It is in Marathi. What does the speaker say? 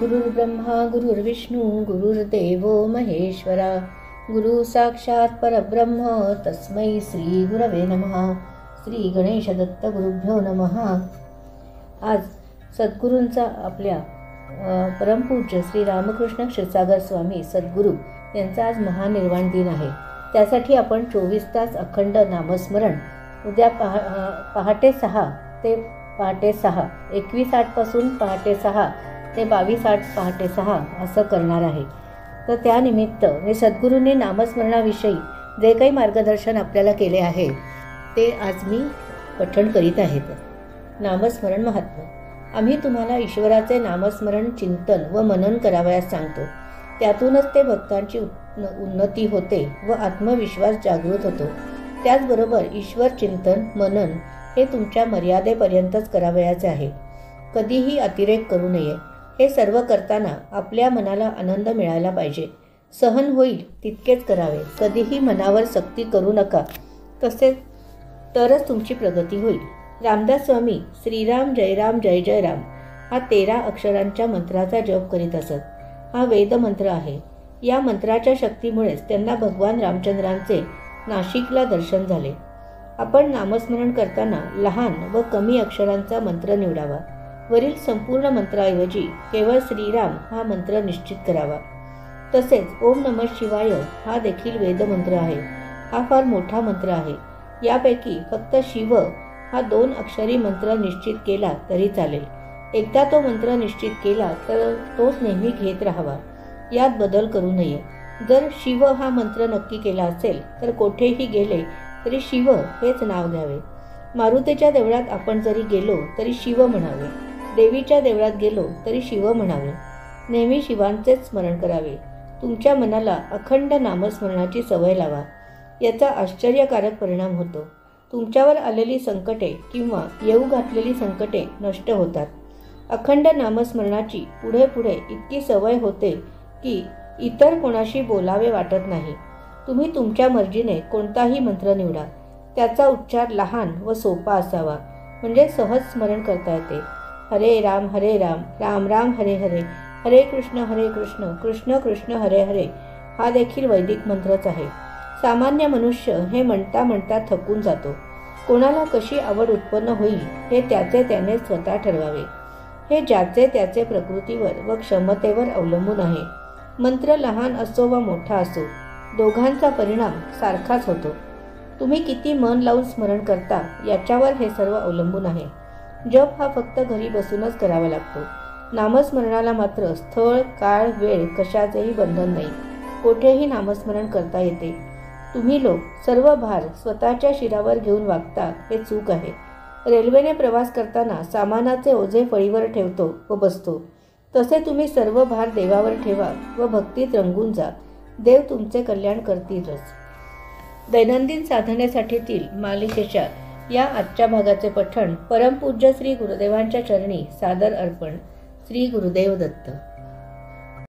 गुरुर्ब्रह्मा गुरुर्विष्णू गुरुर्देवो महेश्वरा, गुरु साक्षात परब्रह्म तस्मै श्री गुरवे नमः. श्री गणेश दत्त गुरुभ्यो नमः. आज सद्गुरूंचा आपल्या परमपूज्य श्री रामकृष्ण क्षीरसागर स्वामी सद्गुरू यांचा आज महानिर्वाण दिन आहे. त्यासाठी आपण 24 तास अखंड नामस्मरण उद्या पहाटे 6 ते पहाटे 6, 21:08 पासून पहाटे 6 ते 22:08 पहाटे 6 असं करणार आहे. तर त्यानिमित्त मी सद्गुरूंनी नामस्मरणाविषयी जे काही मार्गदर्शन आपल्याला केले आहे ते आज मी पठण करीत आहेत. नामस्मरण महात्म्य. आम्ही तुम्हाला ईश्वराचे नामस्मरण चिंतन व मनन करावयास सांगतो. त्यातूनच ते भक्तांची उन्नती होते व आत्मविश्वास जागृत होतो. त्याचबरोबर ईश्वर चिंतन मनन हे तुमच्या मर्यादेपर्यंतच करावयाचे आहे. कधीही अतिरेक करू नये. हे सर्व करताना आपल्या मनाला आनंद मिळायला पाहिजे. सहन होईल तितकेच करावे. कधीही मनावर सक्ती करू नका. तसेच तरच तुमची प्रगती होईल. रामदास स्वामी श्रीराम जय राम जय जय राम हा 13 अक्षरांच्या मंत्राचा जप करीत असत. हा वेद मंत्र आहे. या मंत्राच्या शक्तीमुळेच त्यांना भगवान रामचंद्रांचे नाशिकला दर्शन झाले. आपण नामस्मरण करताना लहान व कमी अक्षरांचा मंत्र निवडावा. वरील संपूर्ण मंत्राऐवजी केवळ श्रीराम हा मंत्र निश्चित करावा. तसेच ओम नमः शिवाय हा देखील वेदमंत्र आहे. हा फार मोठा मंत्र आहे. यापैकी फक्त शिव हा 2 अक्षरी मंत्र निश्चित केला तरी चालेल. एकदा तो मंत्र निश्चित केला तर तोच नेहमी घेत राहावा. यात बदल करू नये. जर शिव हा मंत्र नक्की केला असेल तर कोठेही गेले तरी शिव हेच नाव घ्यावे. मारुतीच्या देवळात आपण जरी गेलो तरी शिव म्हणावे. देवीच्या देवळात गेलो तरी शिव म्हणावे. नेहमी शिवांचेच स्मरण करावे. तुमच्या मनाला अखंड नामस्मरणाची सवय लावा. याचा आश्चर्यकारक परिणाम होतो. तुमच्यावर आलेली संकटे किंवा येऊ घातलेली संकटे नष्ट होतात. अखंड नामस्मरणाची पुढे पुढे इतकी सवय होते की इतर कोणाशी बोलावे वाटत नाही. तुम्ही तुमच्या मर्जीने कोणताही मंत्र निवडा. त्याचा उच्चार लहान व सोपा असावा, म्हणजे सहज स्मरण करता येते. हरे राम राम राम हरे हरे, हरे कृष्ण कृष्ण कृष्ण हरे हरे हा देखील वैदिक मंत्रच आहे. सामान्य मनुष्य हे म्हणता म्हणता थकून जातो. कोणाला कशी आवड उत्पन्न होईल हे त्याने स्वतः ठरवावे. हे ज्याचे त्याचे प्रकृतीवर व क्षमतेवर अवलंबून आहे. मंत्र लहान असो वा मोठा असो, दोघांचा परिणाम सारखाच होतो. तुम्ही किती मन लावून स्मरण करता याच्यावर हे सर्व अवलंबून आहे. जप हा फक्त घरी बसूनच करावा लागतो. नामस्मरणाला मात्र स्थळ काळ वेळ कशाचेही बंधन नाही. कोठेही नामस्मरण करता येते. तुम्ही लोक सर्व भार स्वतःच्या शिरावर घेऊन वागता हे चूक आहे. रेल्वेने प्रवास करताना सामानाचे ओझे फळीवर ठेवतो व बसतो, तसे तुम्ही सर्व भार देवावर ठेवा व भक्तीत रंगून जा. देव तुमचे कल्याण करतीलच. दैनंदिन साधनेसाठीतील मालिकेच्या या आजच्या भागाचे पठण परमपूज्य श्री गुरुदेवांच्या चरणी सादर अर्पण. श्री गुरुदेव दत्त.